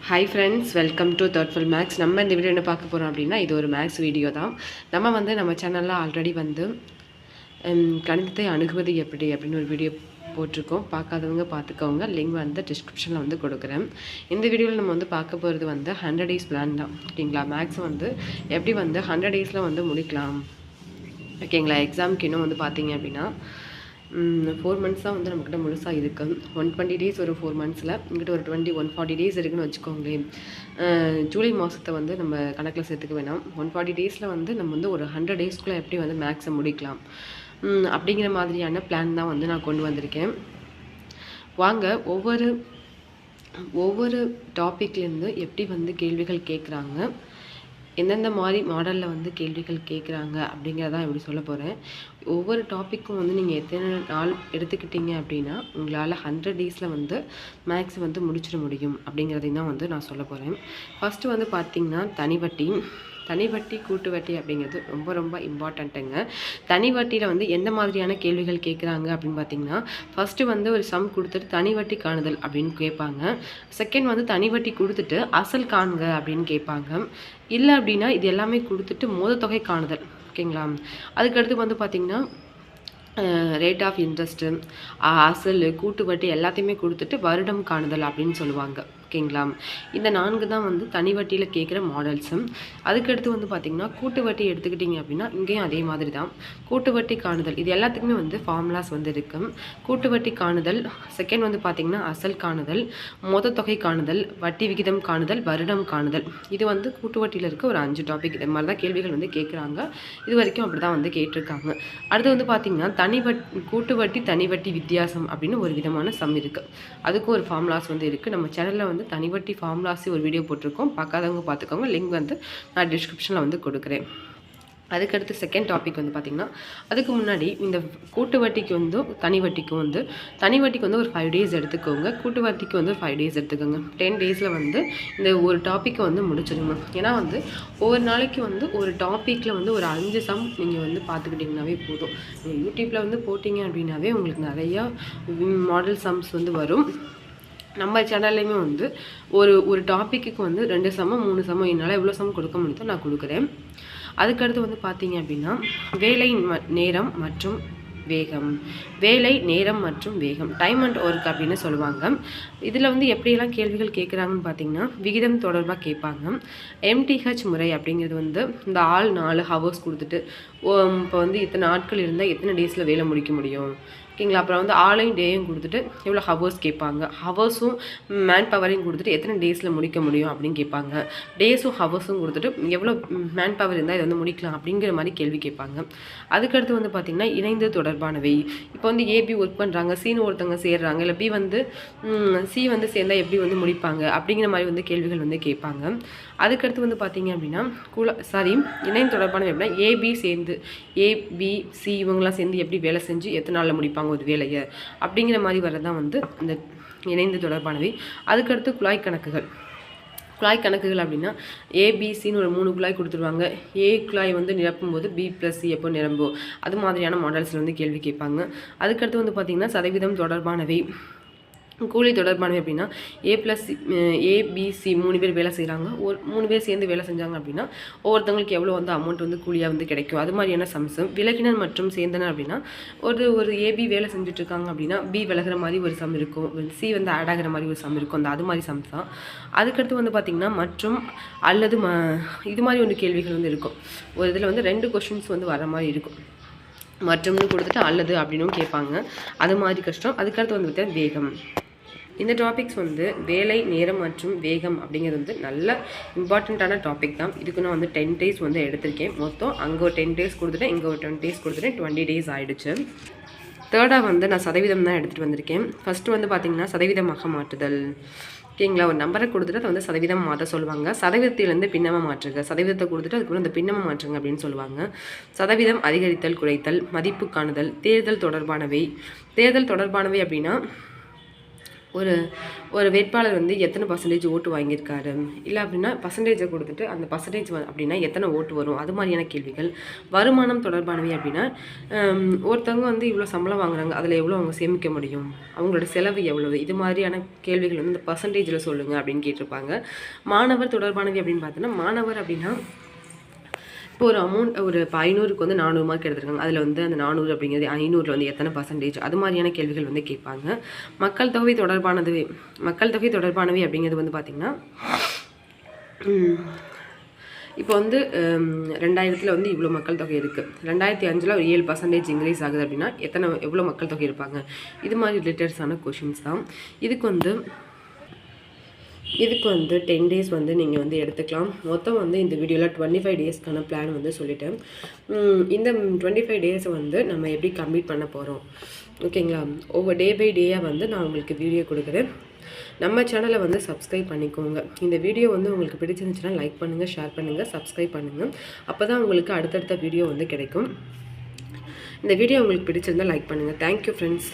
Hi friends, welcome to தேர்ட்ஃபுல் மேக்ஸ். நம்ம இந்த வீடியோ என்ன பார்க்க போகிறோம் அப்படின்னா, இது ஒரு மேக்ஸ் வீடியோ தான். நம்ம சேனலில் ஆல்ரெடி கணிதத்தை அணுகுவது எப்படி அப்படின்னு ஒரு வீடியோ போட்டிருக்கோம். பார்க்காதவங்க பார்த்துக்கோங்க. லிங்க் டிஸ்கிரிப்ஷனில் கொடுக்குறேன். இந்த வீடியோவில் நம்ம பார்க்க போகிறது 100 டேஸ் பிளான் தான். ஓகேங்களா? மேக்ஸ் எப்படி 100 டேஸில் முடிக்கலாம். ஓகேங்களா? எக்ஸாமுக்கு இன்னும் பார்த்தீங்க அப்படின்னா 4 மந்த்ஸ் தான் நம்மக்கிட்ட முழுசாக இருக்குது. 120 டேஸ் ஒரு 4 மந்த்ஸில் இங்கிட்ட ஒரு 140 டேஸ் இருக்குதுன்னு வச்சுக்கோங்களேன். ஜூலை மாதத்தை நம்ம கணக்கில் சேர்த்துக்க வேணாம். 140 டேஸில் நம்ம ஒரு 100 டேஸ்க்குள்ளே எப்படி மேக்ஸை முடிக்கலாம் அப்படிங்கிற மாதிரியான பிளான் தான் நான் கொண்டு வந்திருக்கேன். வாங்க ஒவ்வொரு டாப்பிக்லேருந்து எப்படி கேள்விகள் கேட்குறாங்க, எந்தெந்த மாதிரி மாடலில் கேள்விகள் கேட்குறாங்க அப்படிங்கிறதான் எப்படி சொல்ல போகிறேன். ஒவ்வொரு டாப்பிக்கும் நீங்கள் எத்தனை நாள் எடுத்துக்கிட்டீங்க அப்படின்னா உங்களால் 100 டேஸில் மேக்ஸ் முடிச்சிட முடியும் அப்படிங்கிறதையும் தான் நான் சொல்ல போகிறேன். ஃபஸ்ட்டு பார்த்திங்கன்னா தனி வட்டி கூட்டு வட்டி அப்படிங்கிறது ரொம்ப ரொம்ப இம்பார்ட்டண்ட்டுங்க. தனி வட்டியில் எந்த மாதிரியான கேள்விகள் கேட்குறாங்க அப்படின்னு பார்த்தீங்கன்னா, ஃபஸ்ட்டு ஒரு சம் கொடுத்துட்டு தனி வட்டி காணுதல் அப்படின்னு கேட்பாங்க. செகண்ட் தனி வட்டி கொடுத்துட்டு அசல் காண்க அப்படின்னு கேட்பாங்க. இல்லை அப்படின்னா இது எல்லாமே கொடுத்துட்டு மோதத்தொகை காணுதல். ஓகேங்களா? அதுக்கடுத்து பார்த்திங்கன்னா ரேட் ஆஃப் இன்ட்ரெஸ்ட்டு, அசல், கூட்டு வட்டி எல்லாத்தையுமே கொடுத்துட்டு வருடம் காணுதல் அப்படின்னு சொல்லுவாங்க. ஓகேங்களா? இந்த 4 தான் தனி வட்டியில் கேட்குற மாடல்ஸும். அதுக்கடுத்து பார்த்திங்கன்னா கூட்டு வட்டி எடுத்துக்கிட்டிங்க அப்படின்னா இங்கேயும் அதே மாதிரி தான். கூட்டு வட்டி காணுதல் இது எல்லாத்துக்குமே ஃபார்முலாஸ் இருக்குது. கூட்டு வட்டி காணுதல், செகண்ட் பார்த்திங்கன்னா அசல் காணுதல், மொத்தத்தொகை காணுதல், வட்டி விகிதம் காணுதல், வருடம் காணுதல். இது கூட்டு வட்டியில் இருக்க ஒரு 5 டாபிக். இது மாதிரி தான் கேள்விகள் கேட்குறாங்க. இது வரைக்கும் அப்படி தான் கேட்டிருக்காங்க. அடுத்து பார்த்திங்கன்னா கூட்டு வட்டி தனி வட்டி வித்தியாசம் அப்படின்னு ஒரு விதமான சம் இருக்குது. அதுக்கும் ஒரு ஃபார்முலாஸ் இருக்குது. நம்ம சேனலில் தனி வட்டி ஃபார்முலாஸே ஒரு வீடியோ போட்டிருக்கோம். பார்க்காதவங்க பார்த்துக்கோங்க. லிங்க் நான் டிஸ்கிரிப்ஷனில் கொடுக்குறேன். அதுக்கடுத்து செகண்ட் டாபிக் பார்த்திங்கன்னா, அதுக்கு முன்னாடி இந்த கூட்டு வட்டிக்கு தனி வட்டிக்கு ஒரு 5 டேஸ் எடுத்துக்கோங்க. கூட்டு வட்டிக்கு 5 டேஸ் எடுத்துக்கோங்க. 10 டேஸில் இந்த ஒரு டாப்பிக்கை முடிச்சிடுங்க. ஏன்னா ஒவ்வொரு நாளைக்கு ஒரு டாப்பிக்கில் ஒரு 5 சம் நீங்கள் பார்த்துக்கிட்டிங்கனாவே போதும். நீங்கள் யூடியூப்பில் போட்டிங்க அப்படின்னாவே உங்களுக்கு நிறையா மாடல் சம்ஸ் வரும். நம்ம சேனல்லையுமே ஒரு டாப்பிக்கு 2 சமம் 3 சமம் என்னால் எவ்வளோ சமம் கொடுக்க முடியுதோ நான் கொடுக்குறேன். அதுக்கடுத்து பார்த்தீங்க அப்படின்னா வேலை நேரம் மற்றும் வேகம், டைம் அண்ட் ஒர்க் அப்படின்னு சொல்லுவாங்க. இதில் எப்படியெல்லாம் கேள்விகள் கேட்குறாங்கன்னு பார்த்தீங்கன்னா, விகிதம் தொடர்பாக கேட்பாங்க. எம்டிஹெச் முறை அப்படிங்கிறது இந்த 4 ஹவர்ஸ் கொடுத்துட்டு இப்போ இத்தனை நாட்கள் இருந்தால் எத்தனை டேஸில் வேலை முடிக்க முடியும். ஓகேங்களா? அப்புறம் ஆலையும் டேயும் கொடுத்துட்டு எவ்வளோ ஹவர்ஸ் கேட்பாங்க. ஹவர்ஸும் மேன் பவரையும் கொடுத்துட்டு எத்தனை டேஸில் முடிக்க முடியும் அப்படின்னு கேட்பாங்க. டேஸும் ஹவர்ஸும் கொடுத்துட்டு எவ்வளோ மேன் பவர் இருந்தால் இதை முடிக்கலாம் அப்படிங்கிற மாதிரி கேள்வி கேட்பாங்க. அதுக்கடுத்து பார்த்திங்கன்னா இணைந்து தொடர்பானவை. இப்போ ஏபி ஒர்க் பண்ணுறாங்க, சின்னு ஒருத்தவங்க சேர்றாங்க, இல்லை பி சி சேர்ந்தால் எப்படி முடிப்பாங்க அப்படிங்கிற மாதிரி கேள்விகள் கேட்பாங்க. அதுக்கடுத்து பார்த்திங்க அப்படின்னா இணைந்து தொடர்பானவை அப்படின்னா ஏபிசி இவங்களாம் சேர்ந்து எப்படி வேலை செஞ்சு எத்தனை நாளில் முடிப்பாங்க ஒரு வேலையை அப்படிங்கிற மாதிரி வரதான் அந்த இணைந்து தொடர்பானவை. அதுக்கடுத்து குழாய் கணக்குகள் அப்படின்னா ஏபிசின்னு ஒரு 3 குழாய் கொடுத்துருவாங்க. ஏ குழாய் நிரப்பும் போது B+C எப்போ நிரம்பும், அது மாதிரியான மாடல்ஸில் கேள்வி கேட்பாங்க. அதுக்கடுத்து பார்த்திங்கன்னா சதவீதம் தொடர்பானவை, கூலி தொடர்பானவை அப்படின்னா ஏபிசி 3 பேர் வேலை செய்கிறாங்க. 3 பேர் சேர்ந்து வேலை செஞ்சாங்க அப்படின்னா ஒவ்வொருத்தவங்களுக்கு எவ்வளோ அமௌண்ட் கூலியாக கிடைக்கும், அது மாதிரியான சம்ஸும். விலகினர் மற்றும் சேர்ந்தனர் அப்படின்னா ஒரு ஏபி வேலை செஞ்சுட்ருக்காங்க அப்படின்னா பி விலகிற மாதிரி ஒரு சம் இருக்கும், சி ஆட் ஆகிற மாதிரி ஒரு சம் இருக்கும். அது மாதிரி சம்ஸ் தான். அதுக்கடுத்து பார்த்திங்கன்னா மற்றும் அல்லது இது மாதிரி கேள்விகள் இருக்கும். ஒரு இதில் 2 கொஷின்ஸ் வர மாதிரி இருக்கும். மற்றும்னு கொடுத்துட்டு அல்லது அப்படின்னும் கேட்பாங்க. அது மாதிரி கஷ்டம். அதுக்கடுத்து வேகம். இந்த டாபிக்ஸ் வேலை நேரம் மற்றும் வேகம் அப்படிங்கிறது நல்ல இம்பார்ட்டண்ட்டான டாபிக் தான். இதுக்கு நான் 10 டேஸ் எடுத்திருக்கேன். மொத்தம் அங்கே ஒரு 10 டேஸ் கொடுத்துட்டேன், இங்கே ஒரு 10 டேஸ் கொடுத்துட்டேன். 20 டேஸ் ஆகிடுச்சு. தேர்டாக நான் சதவீதம் தான் எடுத்துகிட்டு வந்திருக்கேன். ஃபஸ்ட்டு பார்த்திங்கன்னா சதவீதமாக மாற்றுதல். ஓகேங்களா? ஒரு நம்பரை கொடுத்துட்டு அதை சதவீதம் மாற்ற சொல்லுவாங்க. சதவீதத்திலேருந்து பின்னமாக மாற்றுங்க. சதவீதத்தை கொடுத்துட்டு அதுக்கப்புறம் அந்த பின்னமாக மாற்றுங்க அப்படின்னு சொல்லுவாங்க. சதவீதம் அதிகரித்தல், குறைத்தல், மதிப்பு காணுதல், தேர்தல் தொடர்பானவை அப்படின்னா ஒரு ஒரு வேட்பாளர் வந்து எத்தனை பர்சன்டேஜ் ஓட்டு வாங்கியிருக்காரு, இல்லை அப்படின்னா பர்சன்டேஜை கொடுத்துட்டு அந்த பர்சன்டேஜ் அப்படின்னா எத்தனை ஓட்டு வரும், அது மாதிரியான கேள்விகள். வருமானம் தொடர்பானவை அப்படின்னா ஒருத்தவங்க வந்து இவ்வளோ சம்பளம் வாங்குறாங்க, அதில் எவ்வளோ அவங்க சேமிக்க முடியும், அவங்களோட செலவு எவ்வளவு, இது மாதிரியான கேள்விகள் வந்து இந்த பர்சன்டேஜில் சொல்லுங்கள் அப்படின்னு கேட்டிருப்பாங்க. மாணவர் தொடர்பானவை அப்படின்னு பார்த்தோன்னா, மாணவர் அப்படின்னா இப்போ ஒரு அமௌண்ட் இப்போ 500க்கு வந்து 400 மார்க் எடுத்திருக்காங்க, அதில் வந்து அந்த 400 அப்படிங்கிறது 500 வந்து எத்தனை பர்சன்டேஜ், அது மாதிரியான கேள்விகள் வந்து கேட்பாங்க. மக்கள் தொகை தொடர்பானவை அப்படிங்கிறது வந்து பார்த்திங்கன்னா, இப்போ வந்து 2000 வந்து இவ்வளோ மக்கள் தொகை இருக்குது, 2005 ஒரு 7% இன்க்ரீஸ் ஆகுது அப்படின்னா எவ்வளோ மக்கள் தொகை இருப்பாங்க, இது மாதிரி ரிலேட்டட்ஸான கொஷின்ஸ் தான். இதுக்கு வந்து 10 டேஸ் வந்து நீங்கள் வந்து எடுத்துக்கலாம். மொத்தம் வந்து இந்த வீடியோவில் 25 டேஸ்க்கான பிளான் வந்து சொல்லிட்டேன். இந்த 25 டேஸை வந்து நம்ம எப்படி கம்ப்ளீட் பண்ண போகிறோம், ஓகேங்களா? ஒவ்வொரு டே பை டேயாக வந்து நான் உங்களுக்கு வீடியோ கொடுக்குறேன். நம்ம சேனலை வந்து சப்ஸ்கிரைப் பண்ணிக்கோங்க. இந்த வீடியோ வந்து உங்களுக்கு பிடிச்சிருந்துச்சுன்னா லைக் பண்ணுங்கள், ஷேர் பண்ணுங்கள், சப்ஸ்கிரைப் பண்ணுங்கள். அப்போ தான் உங்களுக்கு அடுத்தடுத்த வீடியோ வந்து கிடைக்கும். இந்த வீடியோ உங்களுக்கு பிடிச்சிருந்தால் லைக் பண்ணுங்கள். Thank you friends.